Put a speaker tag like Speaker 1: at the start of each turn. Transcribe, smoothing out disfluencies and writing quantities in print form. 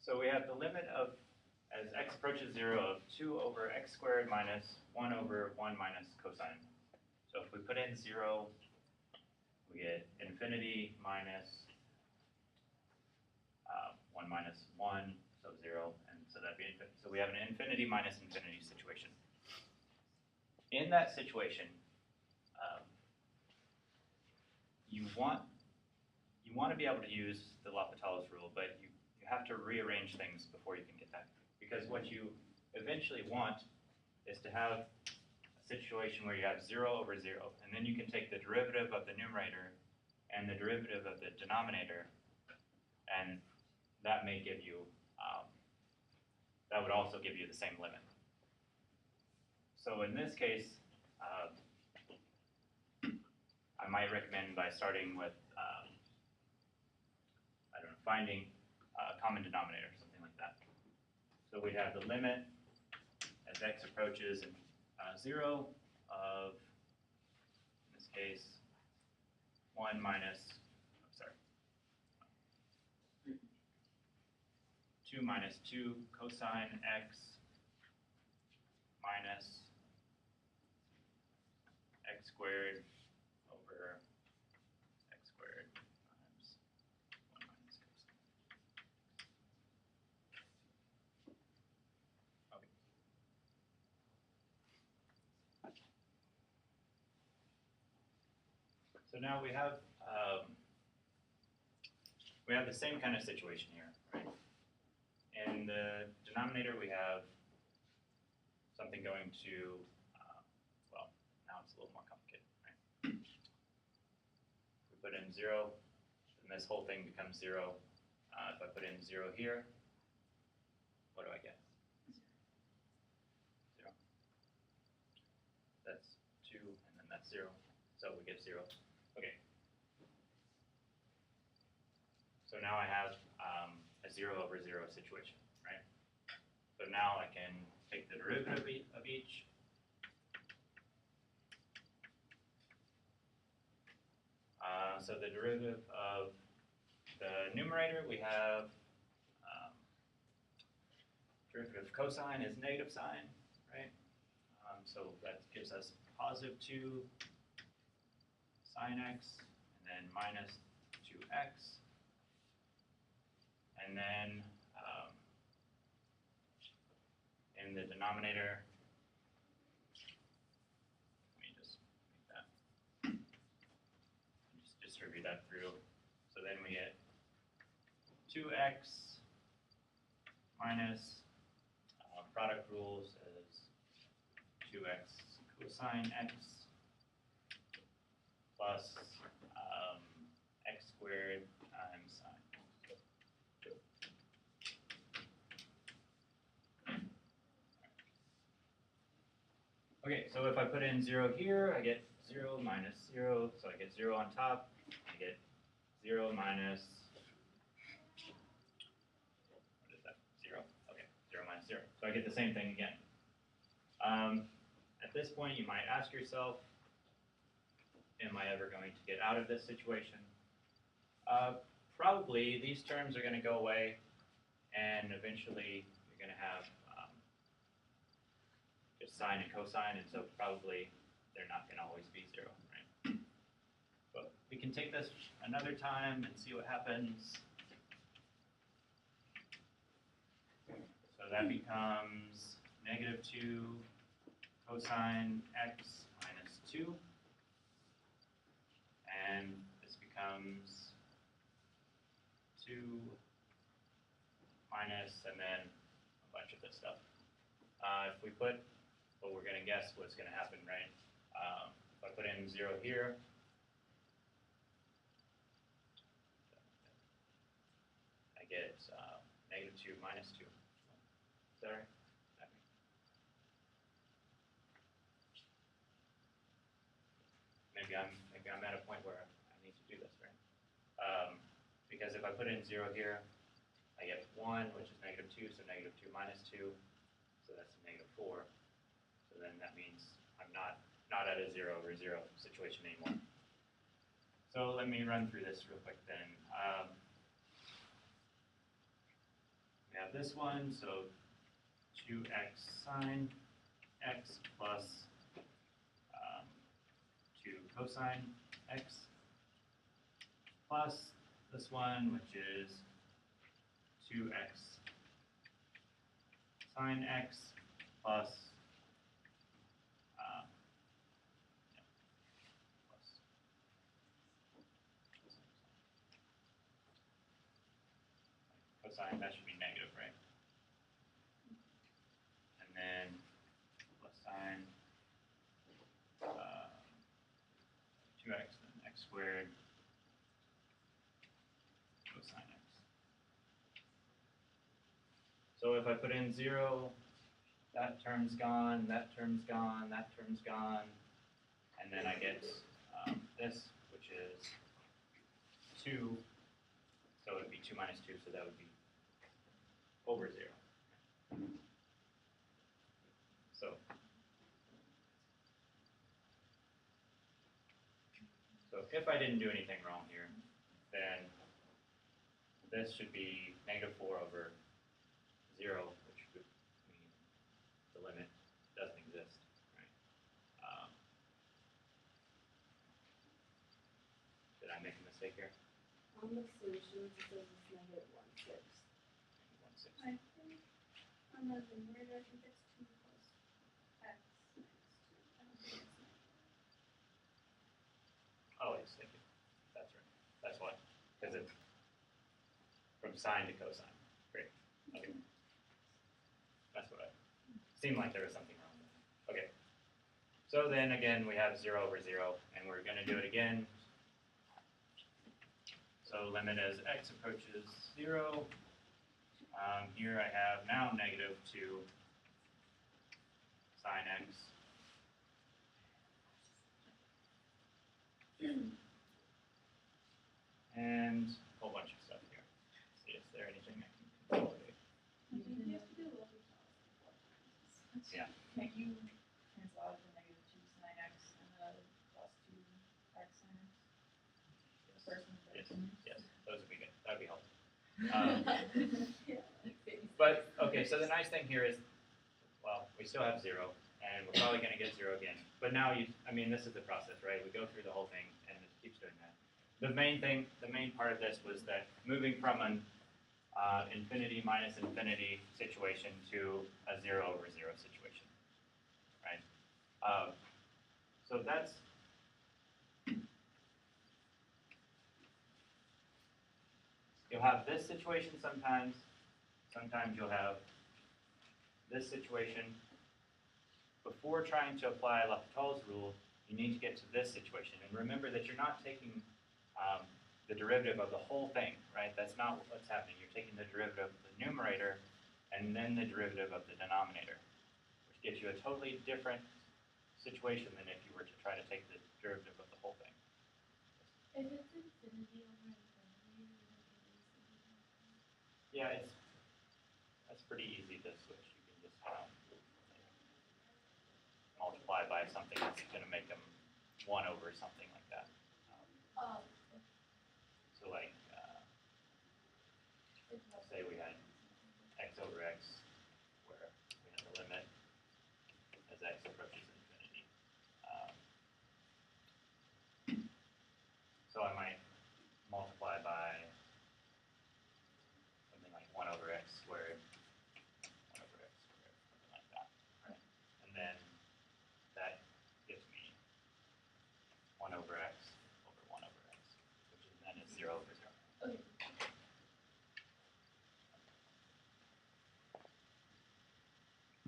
Speaker 1: So we have the limit of, as x approaches 0, of 2 over x squared minus 1 over 1 minus cosine. So if we put in 0, we get infinity minus 1 minus 1, so 0, and so that'd be infinity. So we have an infinity minus infinity situation. In that situation, you want to be able to use the L'Hopital's rule, but you have to rearrange things before you can get that. Because what you eventually want is to have a situation where you have 0 over 0, and then you can take the derivative of the numerator and the derivative of the denominator, and that may give you, that would also give you the same limit. So in this case, I might recommend by starting with, I don't know, finding a common denominator, something like that. So we have the limit as x approaches 0 of, in this case, 1 minus, 2 minus 2 cosine x minus x squared over x squared times 1 minus cosine. Okay. So now we have the same kind of situation here, right? In the denominator, we have something going to, well, now it's a little more complicated, right? If we put in 0, then this whole thing becomes 0. If I put in 0 here, what do I get? 0. That's 2, and then that's 0. So we get 0. Okay. So now I have a 0 over 0 situation, right? So now I can take the derivative of each. So the derivative of the numerator, we have derivative of cosine is negative sine, right? So that gives us positive 2 sine x, and then minus 2x. And then in the denominator, let me just make that, just distribute that through. So then we get 2x minus, product rules is 2x cosine x plus x squared times sine. Okay, so if I put in 0 here, I get 0 minus 0, so I get 0 on top. I get 0 minus, what is that, 0? Okay, 0 minus 0. So I get the same thing again. At this point, you might ask yourself, am I ever going to get out of this situation? Probably these terms are going to go away, and eventually you're going to have just sine and cosine, and so probably they're not going to always be 0, right? But we can take this another time and see what happens. So that becomes negative 2 cosine x minus 2, and this becomes 2 minus, and then a bunch of this stuff. If we put, well, we're going to guess what's going to happen, right? If I put in 0 here, I get negative 2 minus 2. Is that right? Maybe I'm at a point where I need to do this, right? Because if I put in 0 here, I get 1, which is negative 2, so negative 2 minus 2, so that's a negative 4. So then that means I'm not at a 0 over 0 situation anymore. So let me run through this real quick then. We this one, so 2x sine x plus 2 cosine x plus this one, which is 2x sine x plus cosine, that should be negative, right? And then plus sine 2x, then x squared cosine x. So if I put in 0, that term's gone, that term's gone, that term's gone, and then I get this, which is 2, so it would be 2 minus 2, so that would be over 0. So if I didn't do anything wrong here, then this should be negative 4 over 0, which would mean the limit doesn't exist, right? Did I make a mistake here?
Speaker 2: On the solutions, it says it's negative 1/6.
Speaker 1: 1/6.
Speaker 2: I think on the numerator, I think it's 2 plus x minus 2. I don't think it's
Speaker 1: Oh, yes, thank you. That's right. That's why. Because it's from sine to cosine. Great. Okay. That's what I seemed like there was something wrong with it. Okay. So then again, we have 0 over 0, and we're going to do it again. So limit as x approaches 0. Here I have now negative 2 sine x. And a whole bunch of stuff here. Let's see, is there anything I can consolidate?
Speaker 2: I think you have to do L'Hopital's.
Speaker 1: Yeah.
Speaker 3: Can you cancel out the negative 2 sine x and the plus 2 x sine x?
Speaker 1: Yes.
Speaker 3: First and
Speaker 1: Yes.
Speaker 3: second.
Speaker 1: Yes. Those would be good. That would be helpful.
Speaker 2: Yeah, like baby
Speaker 1: But, okay, so the nice thing here is, well, we still have 0, and we're probably going to get 0 again. But now, this is the process, right? We go through the whole thing, and it keeps doing that. The main part of this was that moving from an infinity minus infinity situation to a 0 over 0 situation, right? So that's, you'll have this situation sometimes. Sometimes you'll have this situation. Before trying to apply L'Hopital's rule, you need to get to this situation. And remember that you're not taking the derivative of the whole thing, right? That's not what's happening. You're taking the derivative of the numerator and then the derivative of the denominator, which gives you a totally different situation than if you were to try to take the derivative of the whole thing.
Speaker 2: If it's infinity over infinity,
Speaker 1: Yeah, that's pretty easy to switch. You can just multiply by something that's going to make them 1 over something like that. So like, say we had x over x, where we had the limit as x approaches